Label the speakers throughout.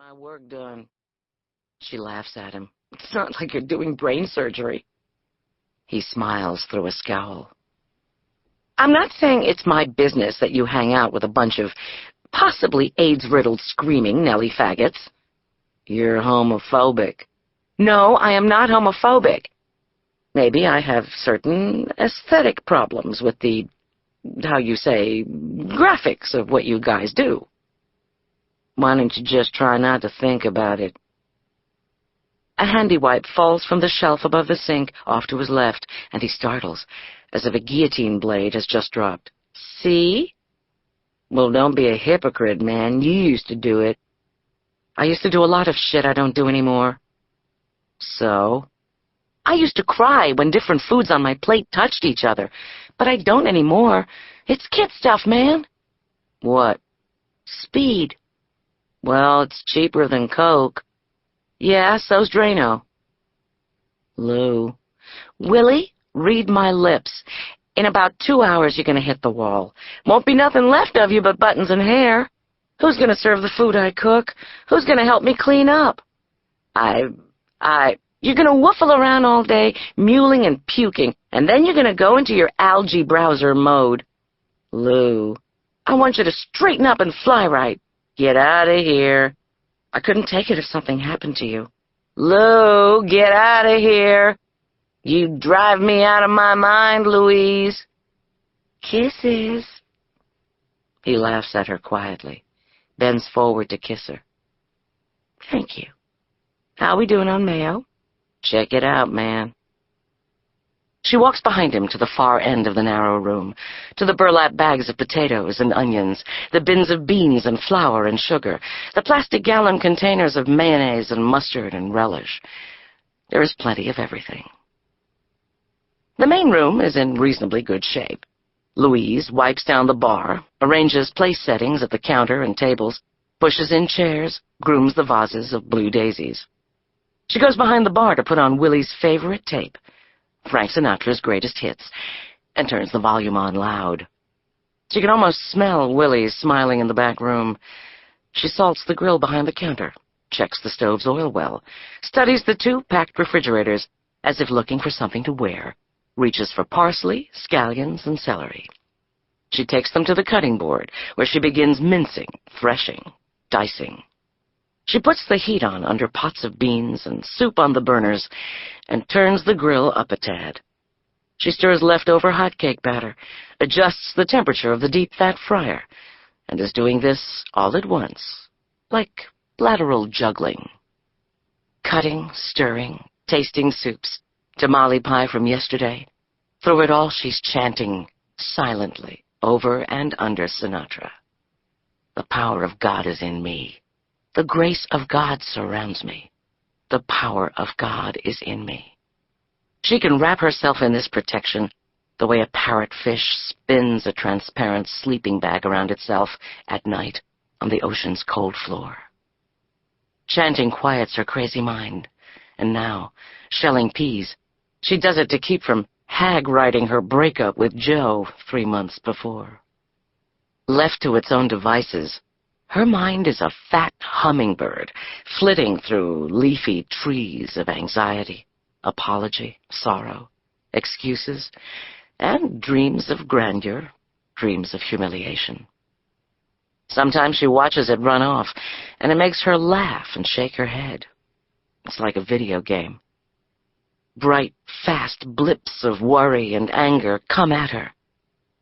Speaker 1: my work done. She laughs at him. It's not like you're doing brain surgery. He smiles through a scowl. I'm not saying it's my business that you hang out with a bunch of possibly AIDS-riddled screaming Nelly faggots. You're homophobic. No, I am not homophobic. Maybe I have certain aesthetic problems with the, how you say, graphics of what you guys do. Why don't you just try not to think about it? A handy wipe falls from the shelf above the sink off to his left, and he startles, as if a guillotine blade has just dropped. See? Well, don't be a hypocrite, man. You used to do it. I used to do a lot of shit I don't do anymore. So? I used to cry when different foods on my plate touched each other, but I don't anymore. It's kid stuff, man. What? Speed. Well, it's cheaper than Coke. Yeah, so's Drano. Lou. Willie, read my lips. In about 2 hours, you're going to hit the wall. Won't be nothing left of you but buttons and hair. Who's going to serve the food I cook? Who's going to help me clean up? You're going to woofle around all day, mewling and puking, and then you're going to go into your algae browser mode. Lou, I want you to straighten up and fly right. Get out of here. I couldn't take it if something happened to you. Lou, get out of here. You drive me out of my mind, Louise. Kisses. He laughs at her quietly, bends forward to kiss her. Thank you. How we doing on Mayo? Check it out, man. She walks behind him to the far end of the narrow room, to the burlap bags of potatoes and onions, the bins of beans and flour and sugar, the plastic gallon containers of mayonnaise and mustard and relish. There is plenty of everything. The main room is in reasonably good shape. Louise wipes down the bar, arranges place settings at the counter and tables, pushes in chairs, grooms the vases of blue daisies. She goes behind the bar to put on Willie's favorite tape, Frank Sinatra's greatest hits, and turns the volume on loud. She can almost smell Willie smiling in the back room. She salts the grill behind the counter, checks the stove's oil well, studies the 2 packed refrigerators as if looking for something to wear, reaches for parsley, scallions, and celery. She takes them to the cutting board, where she begins mincing, threshing, dicing. She puts the heat on under pots of beans and soup on the burners and turns the grill up a tad. She stirs leftover hot cake batter, adjusts the temperature of the deep-fat fryer, and is doing this all at once, like lateral juggling. Cutting, stirring, tasting soups, tamale pie from yesterday. Through it all, she's chanting silently over and under Sinatra. The power of God is in me. The grace of God surrounds me. The power of God is in me. She can wrap herself in this protection the way a parrotfish spins a transparent sleeping bag around itself at night on the ocean's cold floor. Chanting quiets her crazy mind, and now, shelling peas, she does it to keep from hag-writing her breakup with Joe 3 months before. Left to its own devices, her mind is a fat hummingbird, flitting through leafy trees of anxiety, apology, sorrow, excuses, and dreams of grandeur, dreams of humiliation. Sometimes she watches it run off, and it makes her laugh and shake her head. It's like a video game. Bright, fast blips of worry and anger come at her,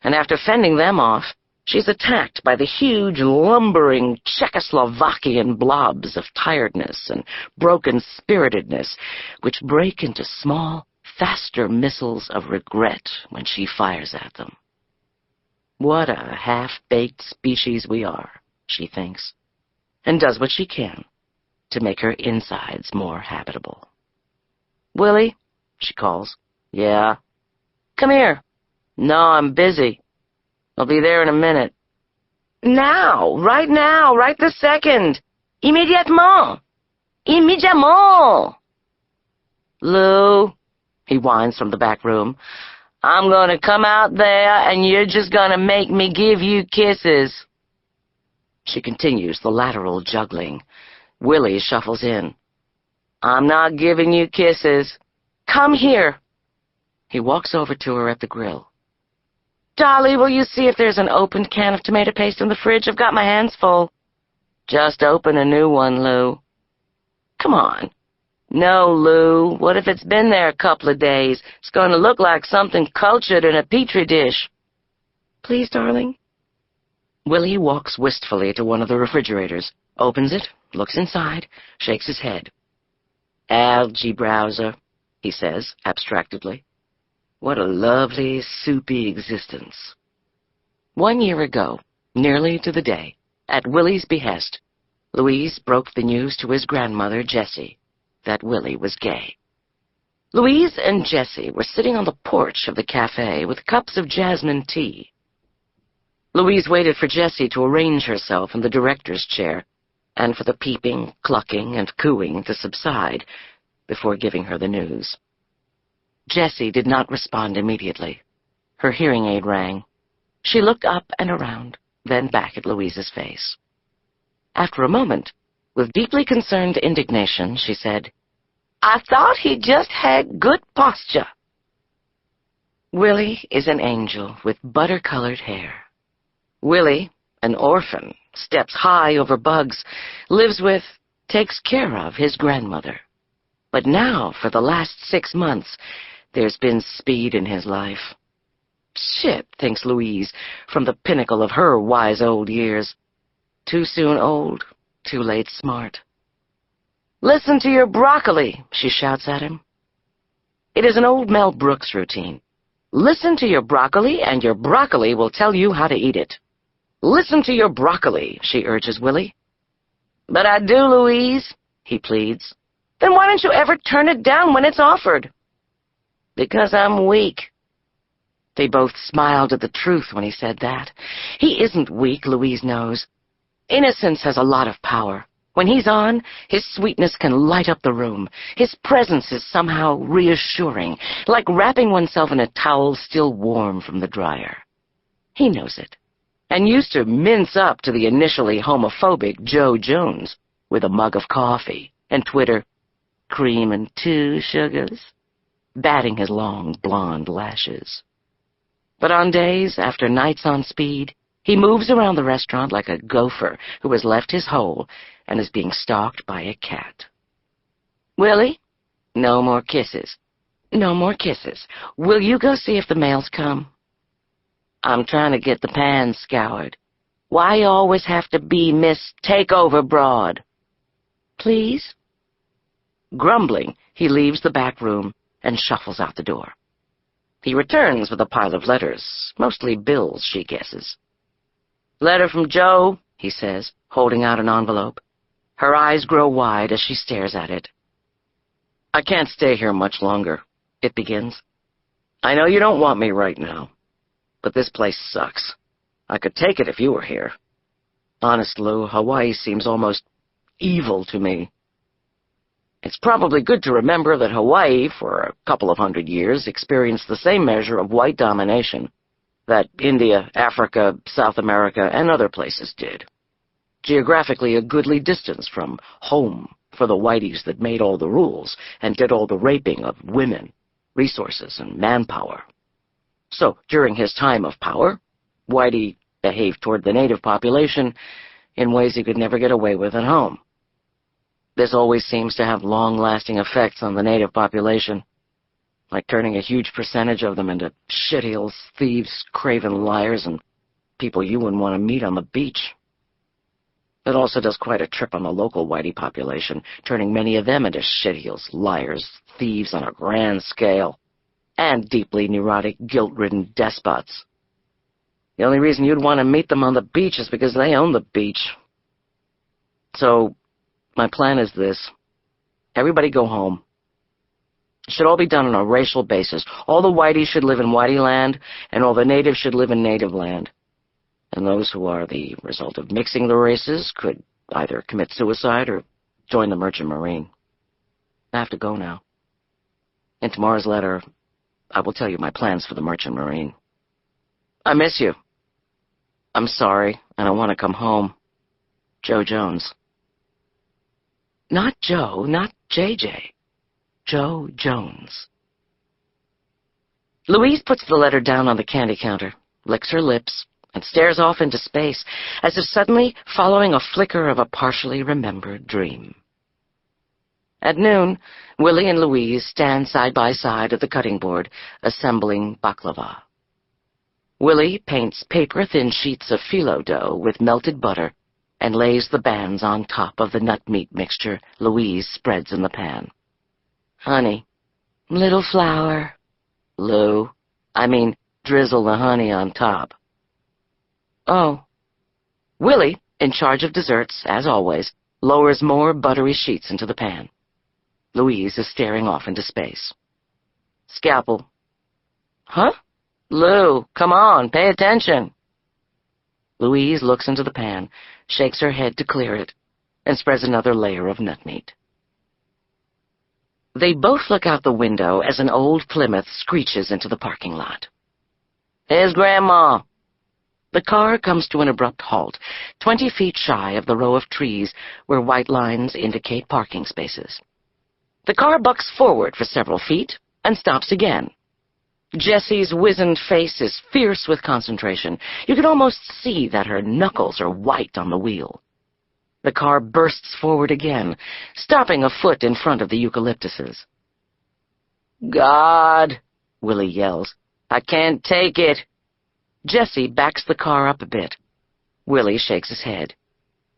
Speaker 1: and after fending them off, she's attacked by the huge, lumbering Czechoslovakian blobs of tiredness and broken spiritedness, which break into small, faster missiles of regret when she fires at them. What a half-baked species we are, she thinks, and does what she can to make her insides more habitable. Willie, she calls. Yeah. Come here. No, I'm busy. I'll be there in a minute. Now, right this second. Immédiatement. Immédiatement. Lou, he whines from the back room, I'm going to come out there and you're just going to make me give you kisses. She continues the lateral juggling. Willie shuffles in. "I'm not giving you kisses. Come here." He walks over to her at the grill. "Dolly, will you see if there's an opened can of tomato paste in the fridge? I've got my hands full." "Just open a new one, Lou." "Come on." "No, Lou. What if it's been there a couple of days? It's going to look like something cultured in a petri dish." "Please, darling." Willie walks wistfully to one of the refrigerators, opens it, looks inside, shakes his head. "Algae browser," he says, abstractedly. "What a lovely, soupy existence." 1 year ago, nearly to the day, at Willie's behest, Louise broke the news to his grandmother, Jessie, that Willie was gay. Louise and Jessie were sitting on the porch of the cafe with cups of jasmine tea. Louise waited for Jessie to arrange herself in the director's chair, and for the peeping, clucking, and cooing to subside before giving her the news. Jessie did not respond immediately. Her hearing aid rang. She looked up and around, then back at Louise's face. After a moment, with deeply concerned indignation, she said, "I thought he just had good posture." Willie is an angel with butter-colored hair. Willie, an orphan, steps high over bugs, lives with, takes care of his grandmother. But now, for the last 6 months, there's been speed in his life. Shit, thinks Louise, from the pinnacle of her wise old years. Too soon old, too late smart. "Listen to your broccoli," she shouts at him. It is an old Mel Brooks routine. Listen to your broccoli, and your broccoli will tell you how to eat it. "Listen to your broccoli," she urges Willie. "But I do, Louise," he pleads. "Then why don't you ever turn it down when it's offered?" "Because I'm weak." They both smiled at the truth when he said that. He isn't weak, Louise knows. Innocence has a lot of power. When he's on, his sweetness can light up the room. His presence is somehow reassuring, like wrapping oneself in a towel still warm from the dryer. He knows it, and used to mince up to the initially homophobic Joe Jones with a mug of coffee and twitter, "Cream and 2 sugars," batting his long blonde lashes. But on days after nights on speed, he moves around the restaurant like a gopher who has left his hole and is being stalked by a cat. "Willie, no more kisses. No more kisses. Will you go see if the mail's come?" "I'm trying to get the pans scoured. Why you always have to be Miss Takeover Broad?" "Please?" Grumbling, he leaves the back room and shuffles out the door. He returns with a pile of letters, mostly bills, she guesses. "Letter from Joe," he says, holding out an envelope. Her eyes grow wide as she stares at it. "I can't stay here much longer," it begins. "I know you don't want me right now, but this place sucks. I could take it if you were here. Honest, Lou, Hawaii seems almost evil to me. It's probably good to remember that Hawaii, for a couple of 100 years, experienced the same measure of white domination that India, Africa, South America, and other places did. Geographically a goodly distance from home for the whiteys that made all the rules and did all the raping of women, resources, and manpower. So, during his time of power, Whitey behaved toward the native population in ways he could never get away with at home. This always seems to have long-lasting effects on the native population, like turning a huge percentage of them into shitheels, thieves, craven liars, and people you wouldn't want to meet on the beach. It also does quite a trip on the local whitey population, turning many of them into shitheels, liars, thieves on a grand scale, and deeply neurotic, guilt-ridden despots. The only reason you'd want to meet them on the beach is because they own the beach. So, my plan is this. Everybody go home. It should all be done on a racial basis. All the whiteys should live in whitey land, and all the natives should live in native land. And those who are the result of mixing the races could either commit suicide or join the Merchant Marine. I have to go now. In tomorrow's letter, I will tell you my plans for the Merchant Marine. I miss you. I'm sorry, and I want to come home. Joe Jones. Not Joe, not JJ. Joe Jones. Louise puts the letter down on the candy counter, licks her lips, and stares off into space, as if suddenly following a flicker of a partially remembered dream. At noon, Willie and Louise stand side by side at the cutting board, assembling baklava. Willie paints paper-thin sheets of phyllo dough with melted butter and lays the bands on top of the nut-meat mixture Louise spreads in the pan. Honey, little flour. Lou, drizzle the honey on top. Oh. Willie, in charge of desserts, as always, lowers more buttery sheets into the pan. Louise is staring off into space. Scalpel. Huh? Lou, come on, pay attention. Louise looks into the pan, shakes her head to clear it, and spreads another layer of nut meat. They both look out the window as an old Plymouth screeches into the parking lot. Here's Grandma. The car comes to an abrupt halt, 20 feet shy of the row of trees where white lines indicate parking spaces. The car bucks forward for several feet and stops again. Jessie's wizened face is fierce with concentration. You can almost see that her knuckles are white on the wheel. The car bursts forward again, stopping a foot in front of the eucalyptuses. God, Willie yells. I can't take it. Jessie backs the car up a bit. Willie shakes his head.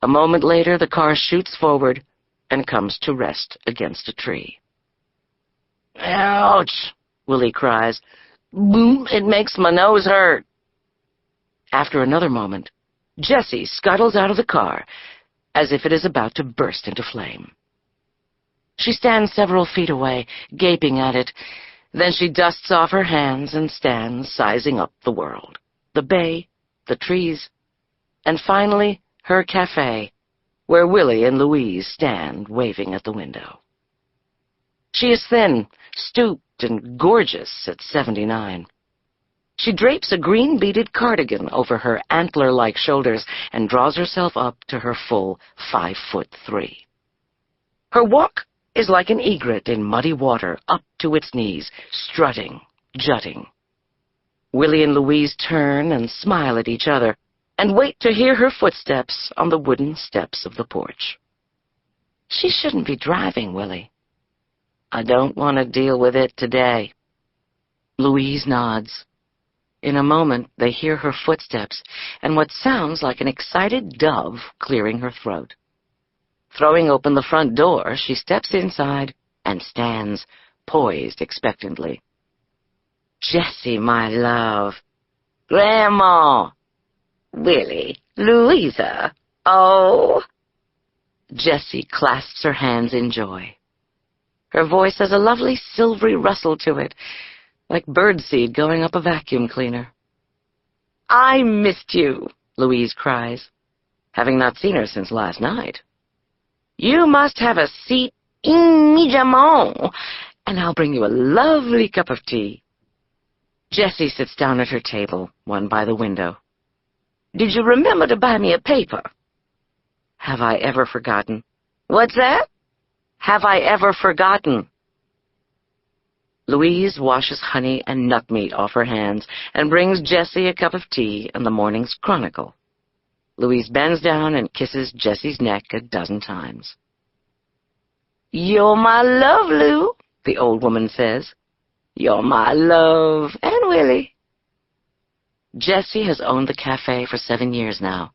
Speaker 1: A moment later, the car shoots forward and comes to rest against a tree. Ouch, Willie cries. Boom, it makes my nose hurt. After another moment, Jessie scuttles out of the car as if it is about to burst into flame. She stands several feet away, gaping at it. Then she dusts off her hands and stands sizing up the world. The bay, the trees, and finally her cafe, where Willie and Louise stand waving at the window. She is thin, stooped, and gorgeous at 79. She drapes a green beaded cardigan over her antler-like shoulders and draws herself up to her full 5'3". Her walk is like an egret in muddy water up to its knees, strutting, jutting. Willie and Louise turn and smile at each other and wait to hear her footsteps on the wooden steps of the porch. She shouldn't be driving, Willie. I don't want to deal with it today. Louise nods. In a moment, they hear her footsteps and what sounds like an excited dove clearing her throat. Throwing open the front door, she steps inside and stands, poised expectantly. Jessie, my love. Grandma. Willie. Louisa. Oh. Jessie clasps her hands in joy. Her voice has a lovely silvery rustle to it, like birdseed going up a vacuum cleaner. I missed you, Louise cries, having not seen her since last night. You must have a seat immediatement, and I'll bring you a lovely cup of tea. Jessie sits down at her table, one by the window. Did you remember to buy me a paper? Have I ever forgotten? What's that? Have I ever forgotten? Louise washes honey and nut meat off her hands and brings Jessie a cup of tea and the morning's Chronicle. Louise bends down and kisses Jessie's neck a dozen times. You're my love, Lou, the old woman says. You're my love, and Willie. Jessie has owned the cafe for 7 years now.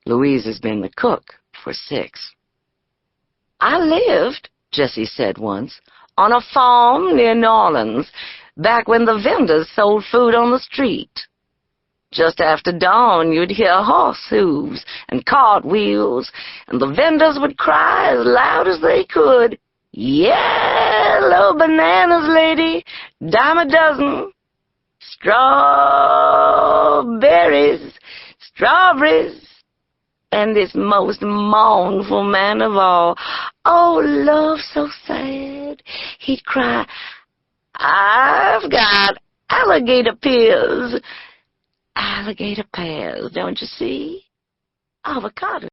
Speaker 1: Louise has been the cook for 6. I lived, Jessie said once, on a farm near New Orleans, back when the vendors sold food on the street. Just after dawn, you'd hear horse hooves and cartwheels, and the vendors would cry as loud as they could, Yellow bananas, lady, dime a dozen. Strawberries, strawberries. And this most mournful man of all, oh, love so sad, he'd cry, I've got alligator pears. Alligator pears, don't you see? Avocado.